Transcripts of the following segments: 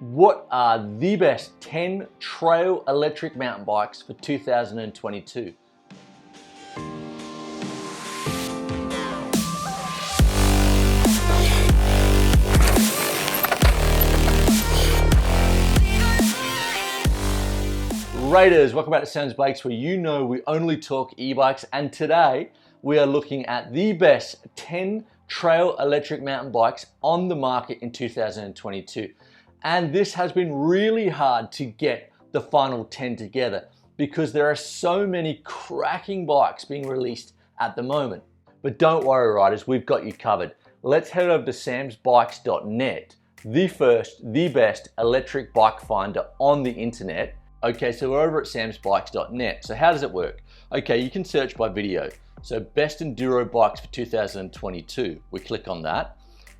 What are the best 10 trail electric mountain bikes for 2022? Raiders, welcome back to Sam's Bikes, where you know we only talk e-bikes, and today we are looking at the best 10 trail electric mountain bikes on the market in 2022. And this has been really hard to get the final 10 together because there are so many cracking bikes being released at the moment. But don't worry, riders, we've got you covered. Let's head over to samsbikes.net, the first, the best electric bike finder on the internet. Okay, so we're over at samsbikes.net. So how does it work? Okay, you can search by video. So best enduro bikes for 2022. We click on that.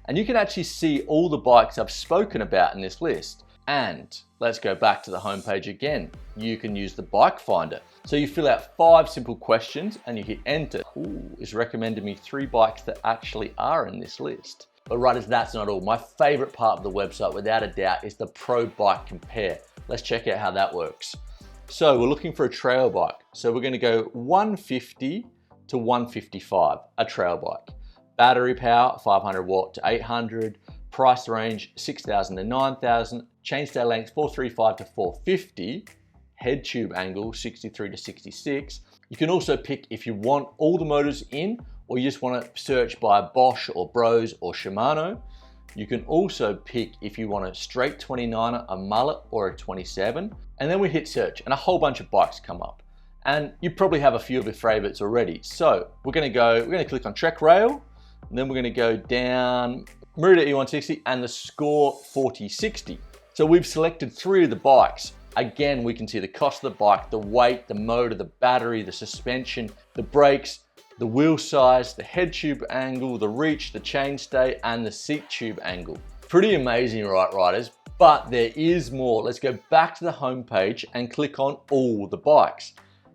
And you can actually see all the bikes I've spoken about in this list. And let's go back to the homepage again. You can use the bike finder. So you fill out 5 simple questions and you hit enter. Ooh, it's recommended me 3 bikes that actually are in this list. But riders, that's not all. My favorite part of the website, without a doubt, is the Pro Bike Compare. Let's check out how that works. So we're looking for a trail bike. So we're gonna go 150 to 155, a trail bike. Battery power, 500 watt to 800. Price range, 6,000 to 9,000. Chainstay length, 435 to 450. Headtube angle, 63 to 66. You can also pick if you want all the motors in, or you just want to search by Bosch or Bros or Shimano. You can also pick if you want a straight 29er, a mullet, or a 27. And then we hit search and a whole bunch of bikes come up. And you probably have a few of your favorites already. So we're gonna click on Trek Rail, and then we're gonna go down Merida E160 and the Scor 4060. So we've selected 3 of the bikes. Again, we can see the cost of the bike, the weight, the motor, the battery, the suspension, the brakes, the wheel size, the head tube angle, the reach, the chainstay, and the seat tube angle. Pretty amazing, right, riders? But there is more. Let's go back to the homepage and click on all the bikes.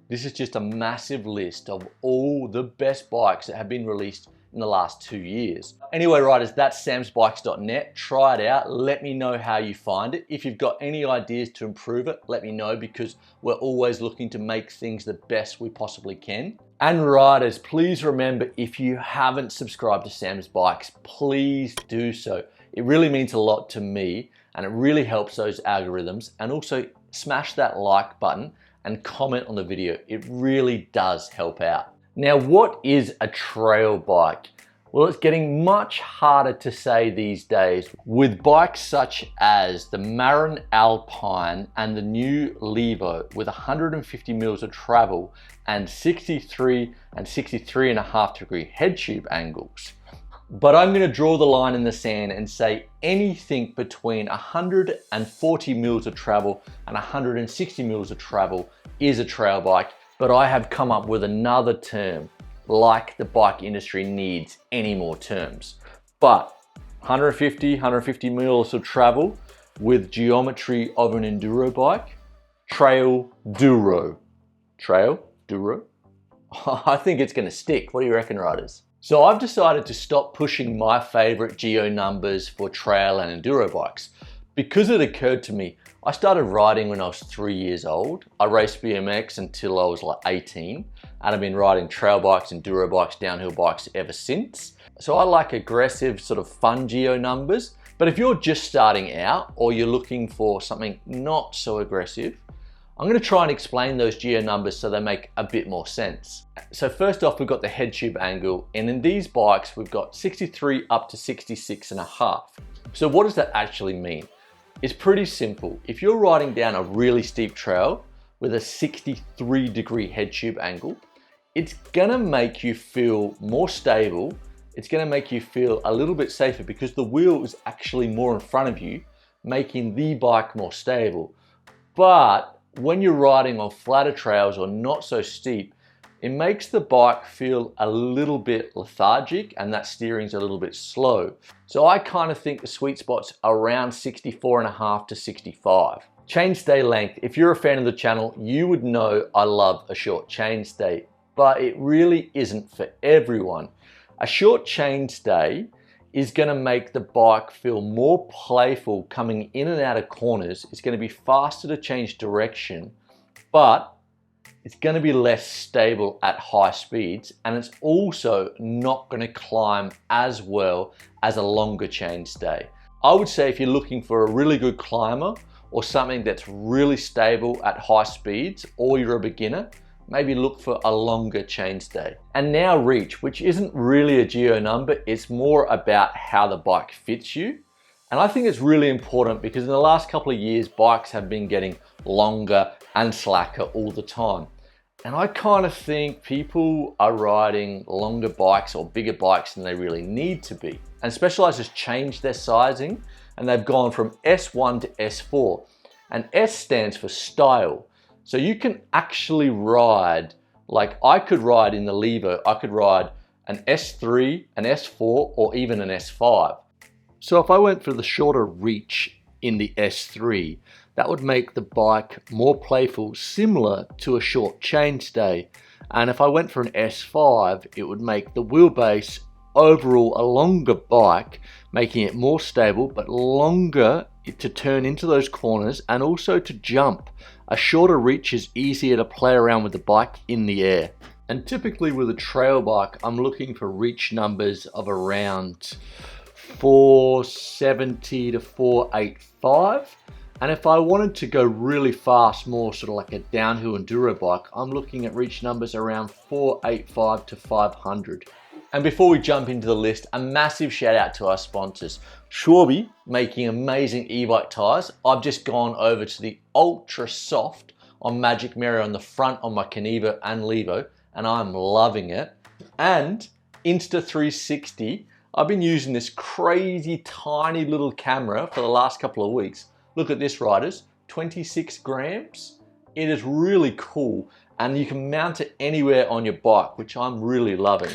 This is just a massive list of all the best bikes that have been released in the last 2 years. Anyway, riders, that's samsbikes.net. Try it out. Let me know how you find it. If you've got any ideas to improve it, let me know, because we're always looking to make things the best we possibly can. And riders, please remember, if you haven't subscribed to Sam's Bikes, please do so. It really means a lot to me, and it really helps those algorithms. And also smash that like button and comment on the video. It really does help out. Now, what is a trail bike? Well, it's getting much harder to say these days with bikes such as the Marin Alpine and the new Levo with 150 mils of travel and 63 and 63.5 degree head tube angles. But I'm gonna draw the line in the sand and say anything between 140 mils of travel and 160 mils of travel is a trail bike. But I have come up with another term, like the bike industry needs any more terms. But 150 mils of travel with geometry of an enduro bike, trail duro. Trail duro? I think it's gonna stick. What do you reckon, riders? So I've decided to stop pushing my favorite geo numbers for trail and enduro bikes because it occurred to me, I started riding when I was 3 years old. I raced BMX until I was like 18, and I've been riding trail bikes, enduro bikes, downhill bikes ever since. So I like aggressive, sort of fun geo numbers. But if you're just starting out or you're looking for something not so aggressive, I'm gonna try and explain those geo numbers so they make a bit more sense. So first off, we've got the head tube angle, and in these bikes, we've got 63 up to 66.5. So what does that actually mean? It's pretty simple. If you're riding down a really steep trail with a 63 degree head tube angle, it's gonna make you feel more stable. It's gonna make you feel a little bit safer because the wheel is actually more in front of you, making the bike more stable. But when you're riding on flatter trails or not so steep, it makes the bike feel a little bit lethargic, and that steering's a little bit slow. So I kind of think the sweet spot's around 64.5 to 65. Chainstay length. If you're a fan of the channel, you would know I love a short chainstay, but it really isn't for everyone. A short chainstay is going to make the bike feel more playful coming in and out of corners. It's going to be faster to change direction, but it's going to be less stable at high speeds, and it's also not going to climb as well as a longer chainstay. I would say if you're looking for a really good climber or something that's really stable at high speeds, or you're a beginner, maybe look for a longer chainstay. And now reach, which isn't really a geo number, it's more about how the bike fits you. And I think it's really important because in the last couple of years, bikes have been getting longer and slacker all the time. And I kind of think people are riding longer bikes or bigger bikes than they really need to be. And Specialized has changed their sizing, and they've gone from S1 to S4. And S stands for style. So you can actually ride, like I could ride in the Levo, I could ride an S3, an S4, or even an S5. So if I went for the shorter reach in the S3, that would make the bike more playful, similar to a short chainstay. And if I went for an S5, it would make the wheelbase overall a longer bike, making it more stable, but longer to turn into those corners and also to jump. A shorter reach is easier to play around with the bike in the air. And typically with a trail bike, I'm looking for reach numbers of around 470 to 485. And if I wanted to go really fast, more sort of like a downhill enduro bike, I'm looking at reach numbers around 485 to 500. And before we jump into the list, a massive shout out to our sponsors. Orbea, making amazing e-bike tires. I've just gone over to the ultra soft on Magic Mirror on the front on my Kenevo and Levo, and I'm loving it. And Insta360, I've been using this crazy tiny little camera for the last couple of weeks. Look at this, riders, 26 grams. It is really cool, and you can mount it anywhere on your bike, which I'm really loving.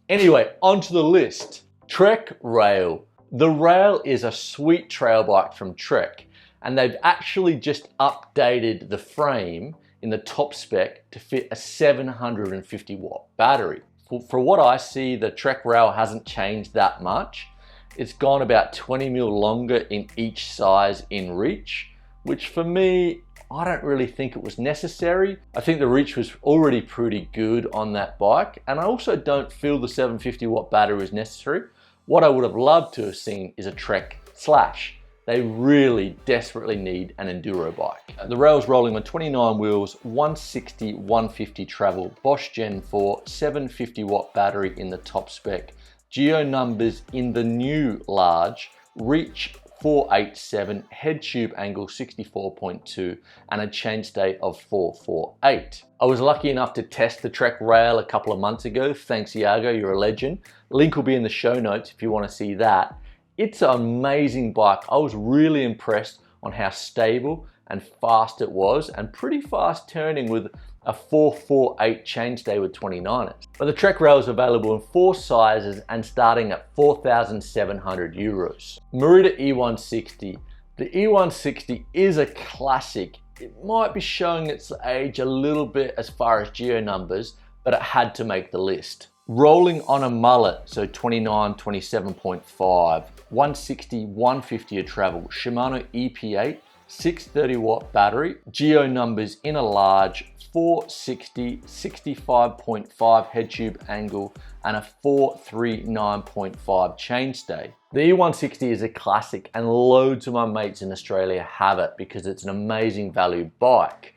Anyway, onto the list. Trek Rail. The Rail is a sweet trail bike from Trek, and they've actually just updated the frame in the top spec to fit a 750 watt battery. For what I see, the Trek Rail hasn't changed that much. It's gone about 20 mil longer in each size in reach, which for me, I don't really think it was necessary. I think the reach was already pretty good on that bike, and I also don't feel the 750 watt battery is necessary. What I would have loved to have seen is a Trek Slash. They really desperately need an enduro bike. The Rail's rolling on 29 wheels, 160, 150 travel, Bosch Gen 4, 750 watt battery in the top spec. Geo numbers in the new large, reach 487, Headtube Angle 64.2, and a chainstay of 448. I was lucky enough to test the Trek Rail a couple of months ago. Thanks, Iago, you're a legend. Link will be in the show notes if you want to see that. It's an amazing bike. I was really impressed on how stable and fast it was, and pretty fast turning with a 448 chainstay with 29ers. But the Trek Rail is available in 4 sizes and starting at 4,700 euros. Merida E160. The E160 is a classic. It might be showing its age a little bit as far as geo numbers, but it had to make the list. Rolling on a mullet, so 29, 27.5, 160, 150 a travel, Shimano EP8, 630 watt battery, geo numbers in a large, 460, 65.5 Headtube Angle, and a 439.5 chainstay. The E160 is a classic, and loads of my mates in Australia have it because it's an amazing value bike.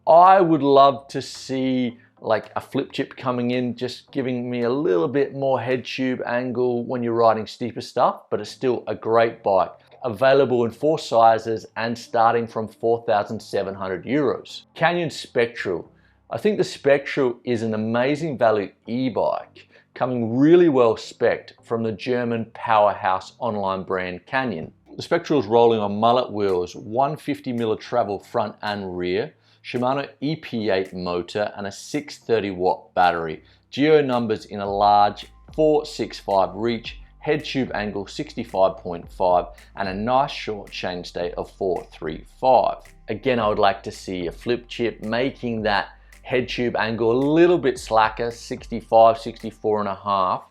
I would love to see like a flip chip coming in, just giving me a little bit more Headtube Angle when you're riding steeper stuff, but it's still a great bike. Available in 4 sizes and starting from 4,700 euros. Canyon Spectral. I think the Spectral is an amazing value e-bike, coming really well spec'd from the German powerhouse online brand Canyon. The Spectral is rolling on mullet wheels, 150mm travel front and rear, Shimano EP8 motor, and a 630 watt battery. Geo numbers in a large, 465 reach, Headtube Angle 65.5, and a nice short chainstay of 435. Again, I would like to see a flip chip making that Headtube Angle a little bit slacker, 65, 64 and a half,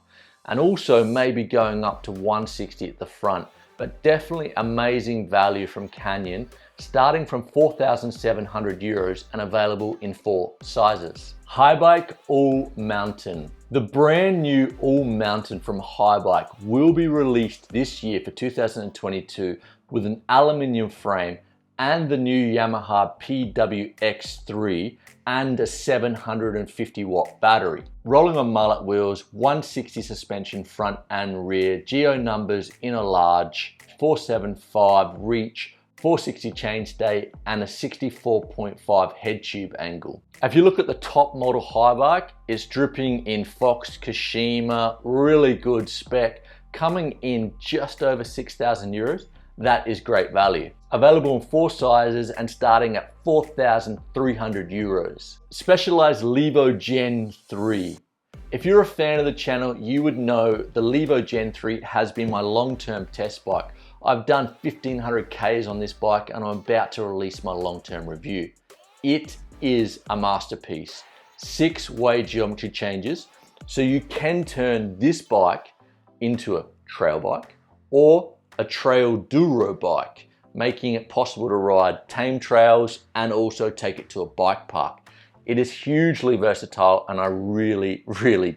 and also maybe going up to 160 at the front, but definitely amazing value from Canyon, starting from 4,700 euros and available in 4 sizes. Haibike AllMtn. The brand new AllMtn from Haibike will be released this year for 2022 with an aluminium frame and the new Yamaha PWX3 and a 750 watt battery. Rolling on mullet wheels, 160 suspension front and rear, geo numbers in a large, 475 reach, 460 chainstay and a 64.5 Headtube angle. If you look at the top model Haibike, it's dripping in Fox Kashima, really good spec, coming in just over 6,000 euros. That is great value. Available in 4 sizes and starting at 4,300 euros. Specialized Levo Gen 3. If you're a fan of the channel, you would know the Levo Gen 3 has been my long-term test bike. I've done 1,500 Ks on this bike and I'm about to release my long-term review. It is a masterpiece. 6-way geometry changes, so you can turn this bike into a trail bike or a trail duro bike, making it possible to ride tame trails and also take it to a bike park. It is hugely versatile and I really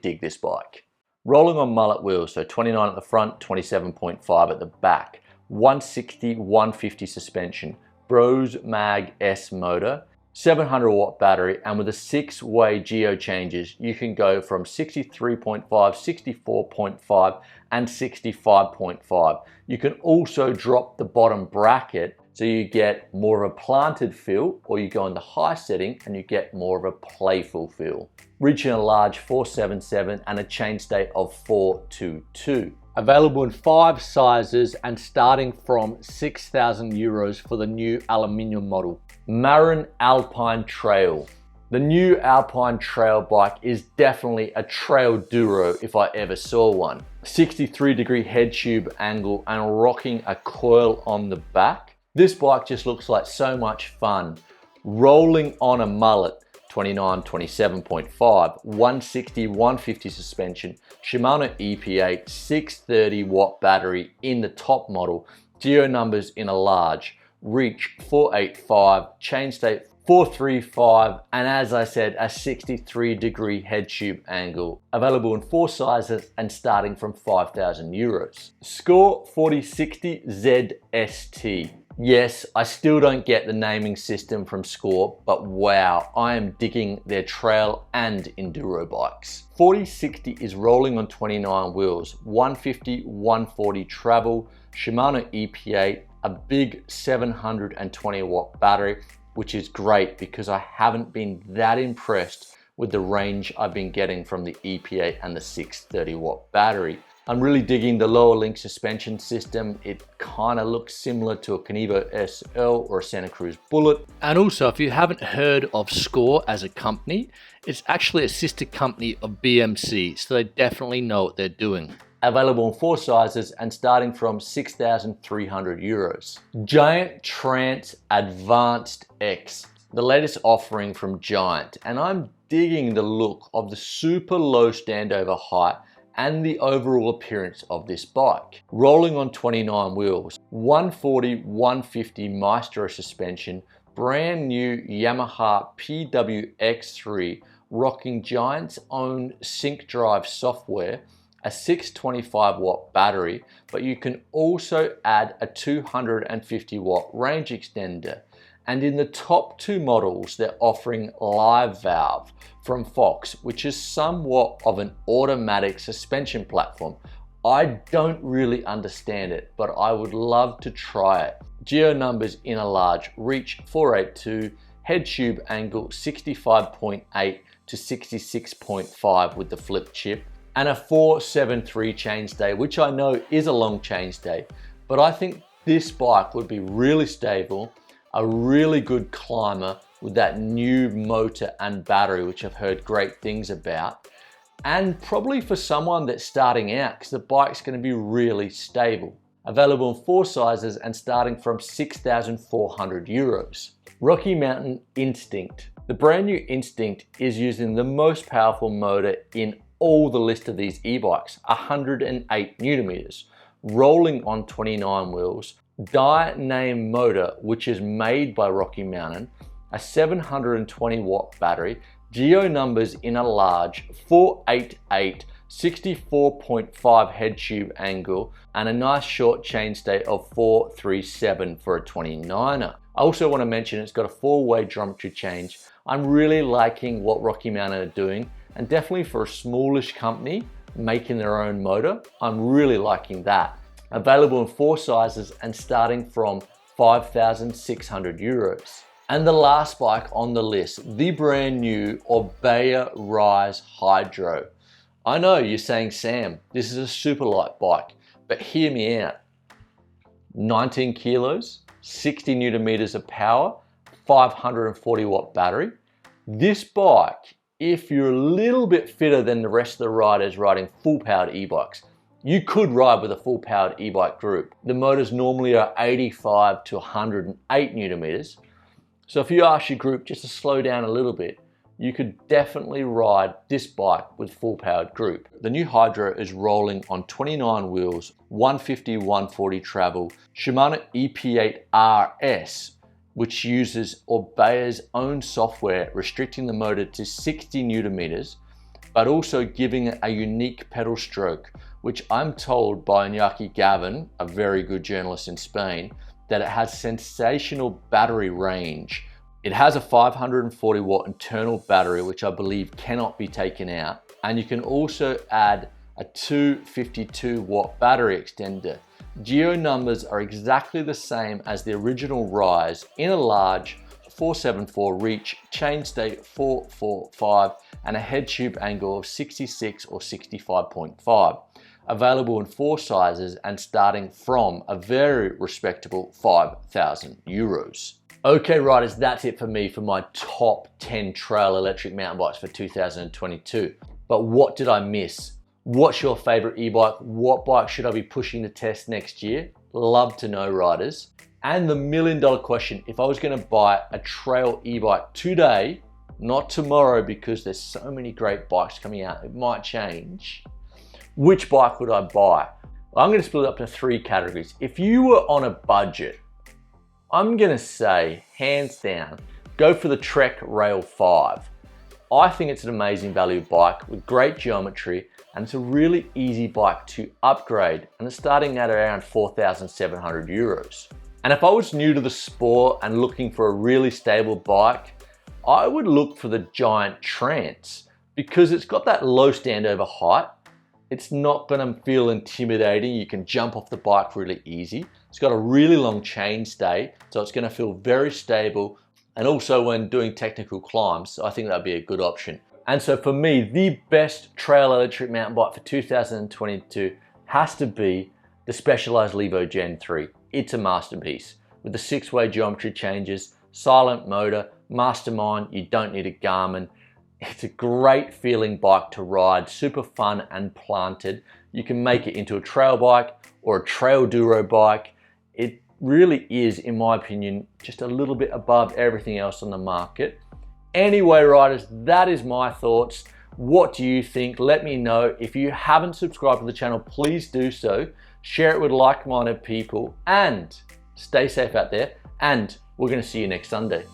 dig this bike. Rolling on mullet wheels, so 29 at the front, 27.5 at the back, 160, 150 suspension, Bros Mag S motor, 700 watt battery, and with a 6-way geo changes, you can go from 63.5, 64.5, and 65.5. You can also drop the bottom bracket so you get more of a planted feel, or you go in the high setting and you get more of a playful feel. Reaching a large 477 and a chainstay of 422. Available in 5 sizes and starting from 6,000 euros for the new aluminium model. Marin Alpine Trail. The new Alpine trail bike is definitely a trail duro if I ever saw one. 63-degree Headtube angle and rocking a coil on the back. This bike just looks like so much fun. Rolling on a mullet, 29, 27.5, 160, 150 suspension, Shimano EP8, 630 watt battery in the top model, geo numbers in a large, reach 485, chainstay 435, and as I said, a 63-degree Headtube angle. Available in 4 sizes and starting from 5,000 euros. Scor 4060 ZST. Yes, I still don't get the naming system from Scor, but wow, I am digging their trail and enduro bikes. 4060 is rolling on 29 wheels, 150, 140 travel, Shimano EP8, a big 720 watt battery, which is great because I haven't been that impressed with the range I've been getting from the EP8 and the 630 watt battery. I'm really digging the lower link suspension system. It kind of looks similar to a Kenevo SL or a Santa Cruz Bullet. And also, if you haven't heard of Scor as a company, it's actually a sister company of BMC, so they definitely know what they're doing. Available in 4 sizes and starting from 6,300 euros. Giant Trance Advanced X, the latest offering from Giant, and I'm digging the look of the super low standover height and the overall appearance of this bike. Rolling on 29 wheels, 140, 150 Maestro suspension, brand new Yamaha PWX3, rocking Giant's own sync drive software, a 625 watt battery, but you can also add a 250 watt range extender. And in the top 2 models, they're offering Live Valve from Fox, which is somewhat of an automatic suspension platform. I don't really understand it, but I would love to try it. Geo numbers in a large, reach 482, Headtube angle 65.8 to 66.5 with the flip chip, and a 473 chainstay, which I know is a long chainstay, but I think this bike would be really stable, a really good climber with that new motor and battery, which I've heard great things about, and probably for someone that's starting out because the bike's going to be really stable. Available in 4 sizes and starting from 6,400 euros. Rocky Mountain Instinct. The brand new Instinct is using the most powerful motor in all the list of these e-bikes: 108 Newton meters, rolling on 29 wheels, die-name motor, which is made by Rocky Mountain, a 720 watt battery, geo numbers in a large 488 64.5 Headtube Angle, and a nice short chainstay of 437 for a 29er. I also want to mention it's got a 4-way geometry change. I'm really liking what Rocky Mountain are doing, and definitely for a smallish company making their own motor, I'm really liking that. Available in 4 sizes and starting from 5,600 euros. And the last bike on the list, the brand new Orbea Rise Hydro. I know you're saying, Sam, this is a super light bike, but hear me out. 19 kilos, 60 Newton meters of power, 540 watt battery. This bike, if you're a little bit fitter than the rest of the riders riding full powered e-bikes, you could ride with a full powered e-bike group. The motors normally are 85 to 108 Newton meters. So if you ask your group just to slow down a little bit, you could definitely ride this bike with full powered group. The new Hydro is rolling on 29 wheels, 150/140 travel, Shimano EP8RS, which uses Orbea's own software, restricting the motor to 60 Newton meters, but also giving it a unique pedal stroke, which I'm told by Iñaki Gavin, a very good journalist in Spain, that it has sensational battery range. It has a 540 watt internal battery, which I believe cannot be taken out. And you can also add a 252 watt battery extender. Geo numbers are exactly the same as the original Rise in a large 474 reach, chainstay 445, and a Headtube Angle of 66 or 65.5. Available in 4 sizes and starting from a very respectable 5,000 euros. Okay riders, that's it for me for my top 10 trail electric mountain bikes for 2022. But what did I miss? What's your favorite e-bike? What bike should I be pushing to test next year? Love to know, riders. And the $1 million question, if I was gonna buy a trail e-bike today, not tomorrow because there's so many great bikes coming out, it might change. Which bike would I buy? Well, I'm gonna split it up to 3 categories. If you were on a budget, I'm gonna say, hands down, go for the Trek Rail 5. I think it's an amazing value bike with great geometry, and it's a really easy bike to upgrade, and it's starting at around 4,700 euros. And if I was new to the sport and looking for a really stable bike, I would look for the giant Trance, because it's got that low standover height. It's not gonna feel intimidating. You can jump off the bike really easy. It's got a really long chainstay, so it's gonna feel very stable. And also when doing technical climbs, I think that'd be a good option. And so for me, the best trail electric mountain bike for 2022 has to be the Specialized Levo Gen 3. It's a masterpiece with the 6-way geometry changes, silent motor, mastermind, you don't need a Garmin. It's a great feeling bike to ride, super fun and planted. You can make it into a trail bike or a trail duro bike. It really is, in my opinion, just a little bit above everything else on the market. Anyway, riders, that is my thoughts. What do you think? Let me know. If you haven't subscribed to the channel, please do so. Share it with like-minded people and stay safe out there. And we're going to see you next Sunday.